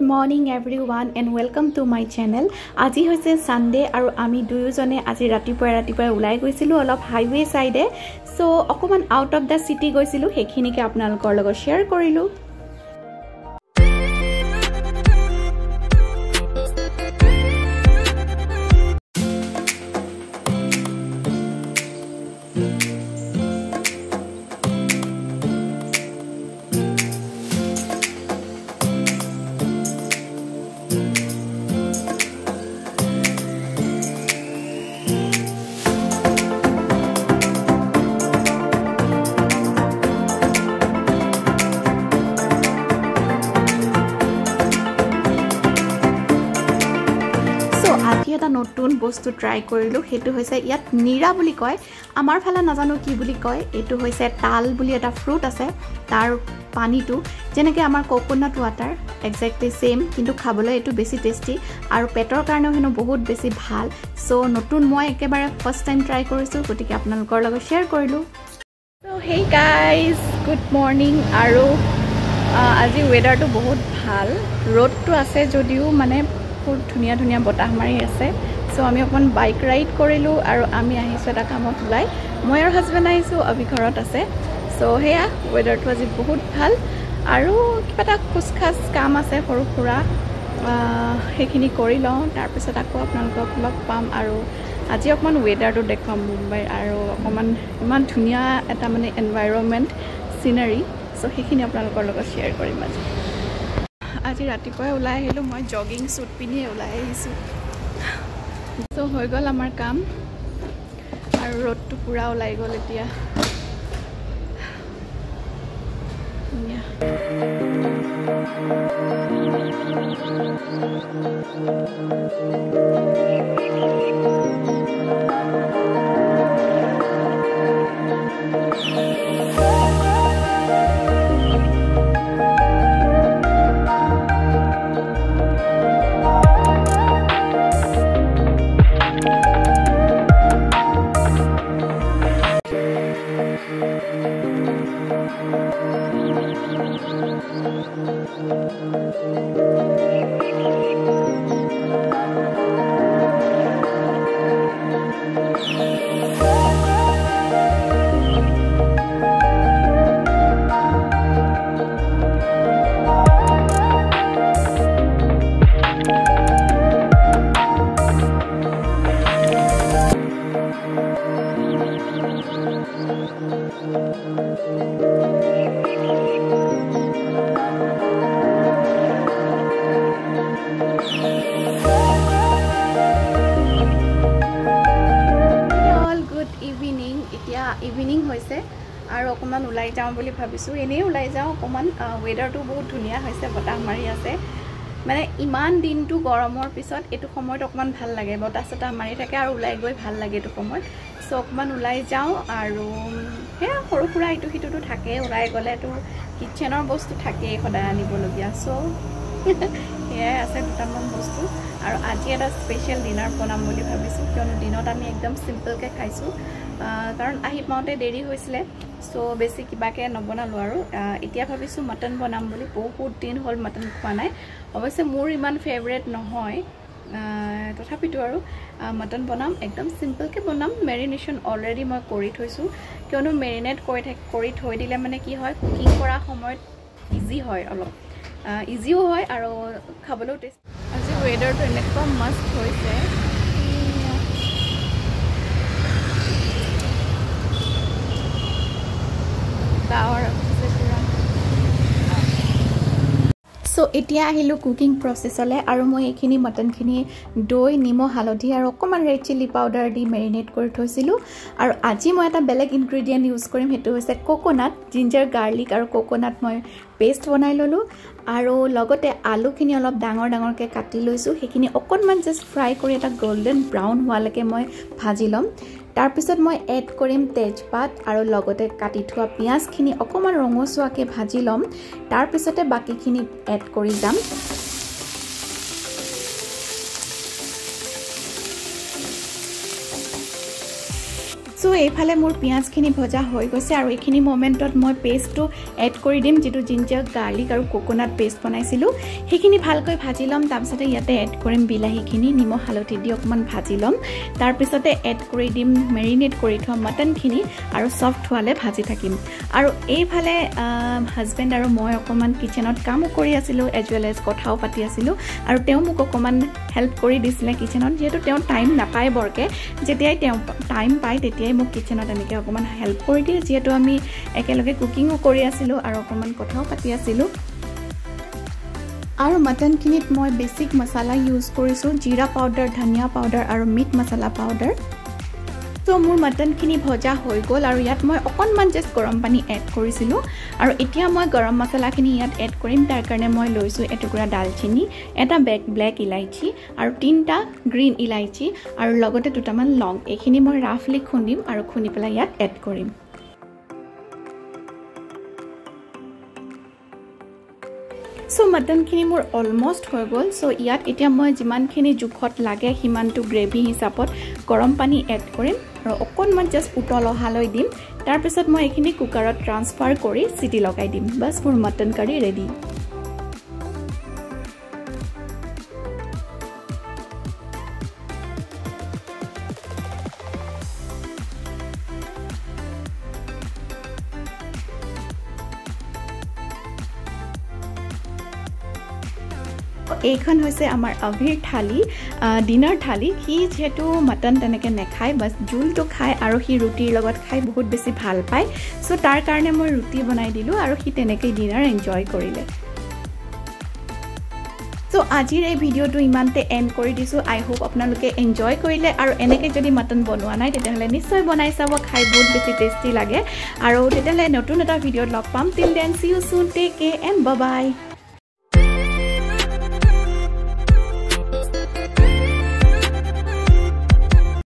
Morning everyone and welcome to my channel. Aji hoise Sunday aru ami duyojone aji ratipuai ulai goisilu olop highway side e. So okoman out of the city goisilu hekhini ke apnalokor logot share korilu. এটা নতুন বস্তু try কৰিলো হেতু হৈছে ইয়াত নীৰা বুলি কয় আমাৰ ফালে নাজানো কি বুলি কয় এটো হৈছে তাল বুলি এটা ফ্ৰুট আছে তাৰ পানীটো যেনেকৈ আমাৰ কোকোনাট ওয়াটাৰ এক্স্যাক্টলি সেম কিন্তু খাবলৈ এটো বেছি টেস্টি আৰু পেটৰ কাৰণেও হেনো বহুত বেছি ভাল সো নতুন মই একেবাৰে ফাৰ্স্ট টাইম ট্ৰাই কৰিছো গতিকে আপোনালোকৰ লগত শেয়াৰ কৰিলো so hey guys good morning আৰু আজি ওয়েদাৰটো বহুত ভাল ৰ'দটো আছে যদিও মানে খুব ধুনিয়া ধুনিয়া বতাহ মাৰি আছে সো আমি অকন বাইক ৰাইড কৰিলো আৰু আমি আহিছো এটা কামত ওলাই মই আৰু হাজবেণ্ড আহিছো অভি ঘৰত আছে সো হেয়া ওয়েদাৰটো আজি বহুত ভাল আৰু কিবা এটা খুচখাচ কাম আছে সৰু খুৰা হেখিনি কৰি লওঁ তাৰ পিছত আকৌ আপোনালোকক লগ পাম আৰু আজি অকমান ওয়েদাৰটো দেখাম মুম্বাইৰ আৰু অকমান ইমান ধুনিয়া এটা মানে এনভাইৰনমেন্ট সিনাৰী সো হেখিনি আপোনালোকৰ লগত শেয়াৰ কৰিম আজি ৰাতিপুৱা ওলাই আহিলো মই জগিং সুট পিনি ওলাই আহিছো সো হৈ গল আমাৰ কাম আৰু ৰ'দটো পুৰা ওলাই গল এতিয়া ইভিনিং হৈছে আৰু অকমান উলাই যাওঁ বুলি ভাবিছো এনে উলাই যাওঁ অকমান ওয়েদাৰটো বহুত ধুনিয়া হৈছে বতাহ মাৰি আছে মানে ইমান দিনটো গৰমৰ পিছত এটো সময়ত অকমান ভাল লাগে বতাহ সতা মাৰি থাকে আৰু উলাই গৈ ভাল লাগে এটো সময়ত সো অকমান উলাই যাওঁ আৰু হে সৰু খুৰা ইটো হিতুটো থাকে উলাই গলে তো কিচেনৰ বস্তু থাকে সদায় আনিবলগিয়া সো হে আছে দুটামান বস্তু আৰু আজি এটা স্পেশাল ডিনাৰ বনাম বুলি ভাবিছো কিয়নো দিনত আমি একদম সিম্পল কে খাইছো কাৰণ আহি পাওঁতে দেৰি হৈছিলে সো বেছি কিবাকে নবনালো আৰু এতিয়া ভাবিছো মটন বনাম বুলি বহুত দিন হল মটন খোৱা নাই অৱশ্যে মোৰ ইমান ফেভাৰিট নহয় তথাপিতো আৰু মটন বনাম একদম সিম্পল কে বনাম মেৰিনেশন অলৰেডি মই কৰি থৈছো কিয়নো মেৰিনেট কৰি থৈ দিলে মানে কি হয় কুকিং কৰা সময়ত ইজি হয় অলপ ইজিও হয় আৰু খাবলৈও টেষ্ট আজি ওয়েদাৰটো এনেকুৱা মস্ত হৈছে সো এতিয়া আহিলো কুকিং প্ৰসেছলে আৰু মই এইখিনি মটনখিনি দৈ নিমখ হালধি আৰু অকমান ৰেড চিলি পাউডাৰ দি মেৰিনেট কৰি থৈছিলো আৰু আজি মই এটা বেলেগ ইনগ্ৰেডিয়েন্ট ইউজ কৰিম হেতু হৈছে কোকোনাট জিঞ্জাৰ গাৰ্লিক আৰু কোকোনাট মই পেষ্ট বনাই ললো আৰু লগতে আলুখিনি অলপ ডাঙৰ ডাঙৰকে কাটি লৈছো হেখিনি অকনমান জাস্ট ফ্ৰাই কৰি এটা গোল্ডেন ব্ৰাউন হোৱালৈকে মই ভাজি লম তাৰ পিছত মই এড কৰিম তেজপাত আৰু লগতে কাটি থোৱা পিয়াজখিনি অকমান ৰঙচুৱাকে ভাজি লম তাৰ পিছতে বাকিখিনি এড কৰি যাম সো এইফালে মোৰ পিয়াজখিনি ভজা হৈ গৈছে আৰু এইখিনি মোমেন্টত মই পেষ্টটো এড কৰি দিম যেটো জিঞ্জাৰ গাৰ্লিক আৰু কোকোনাট পেষ্ট বনাইছিলো হেখিনি ভালকৈ ভাজি লম তাৰ পিছতে ইয়াতে এড কৰিম বিলাহীখিনি নিমখ হালধি দি অকমান ভাজি লম তাৰ পিছতে এড কৰি দিম মেৰিনেট কৰি থোৱা মটনখিনি আৰু সফট হোৱালে ভাজি থাকিম আৰু এইফালে হাজবেণ্ড আৰু মই অকমান কিচেনত কাম কৰি আছিলো এজ ৱেল এজ কথাও পাতি আছিলো আৰু তেওঁ মোক অকমান হেল্প কৰি দিছিলে কিচেনত যেটো তেওঁ টাইম নাপায় বৰকে যেতিয়াই তেওঁ টাইম পায় তেতিয়াই মোক কিচেনত এনেকে অকমান হেল্প কৰি দিয়ে যেটো আমি একেলগে কুকিংও কৰি আছিলো আৰু অকমান কথাও পাতি আছিলো আৰু মটনখিনিত মই বেসিক মছলা ইউজ কৰিছো জিৰা পাউডাৰ ধনিয়া পাউডাৰ আৰু মিট মছলা পাউডাৰ তো মোৰ মটনখিনি ভজা হৈ গল আৰু ইয়াত মই অকনমান জাস্ট গৰম পানী এড কৰিছিলো আৰু এতিয়া মই গৰম মছলাখিনি ইয়াত এড কৰিম তাৰ কাৰণে মই লৈছো এটুকুৰা দালচিনি এটা ব্লেক ইলাইচি আৰু তিনটা গ্ৰীন ইলাইচি আৰু লগতে দুটামান লং এইখিনি মই ৰাফলি খুন্দিম আৰু খুনি পেলাই ইয়াত এড কৰিম সো মটনখিনি মোৰ অলমোস্ট হৈ গল সো ইয়াত এতিয়া মই যিমানখিনি জুখত লাগে হিমানটো গ্ৰেভি হিচাপত গৰম পানী এড কৰিম আৰু অকনমান জাস্ট উতল অহালৈ দিম তাৰ পিছত মই এইখিনি কুকাৰত ট্ৰান্সফাৰ কৰি সিটি লগাই দিম বাস মোৰ মটন কাৰী ৰেডি এইখন হৈছে আমাৰ অভিৰ থালি ডিনাৰ থালি কি যেটো মটন তেনেকে নেখায় বাস জুলটো খায় আৰু হি ৰুটিৰ লগত খাই বহুত বেছি ভাল পায় সো তাৰ কাৰণে মই ৰুটি বনাই দিলো আৰু হি তেনেকে ডিনাৰ এনজয় কৰিলে সো আজিৰ এই ভিডিওটো ইমানতে এন্ড কৰি দিছো আই হোপ আপোনালোকে এনজয় কৰিলে আৰু এনেকে যদি মটন বনোৱা নাই তেতিয়াহলে নিশ্চয় বনাই চাব খাই বহুত বেছি টেস্টি লাগে আৰু তেতিয়াহলে নতুন এটা ভিডিওত লগ পাম till then see you soon take care and bye by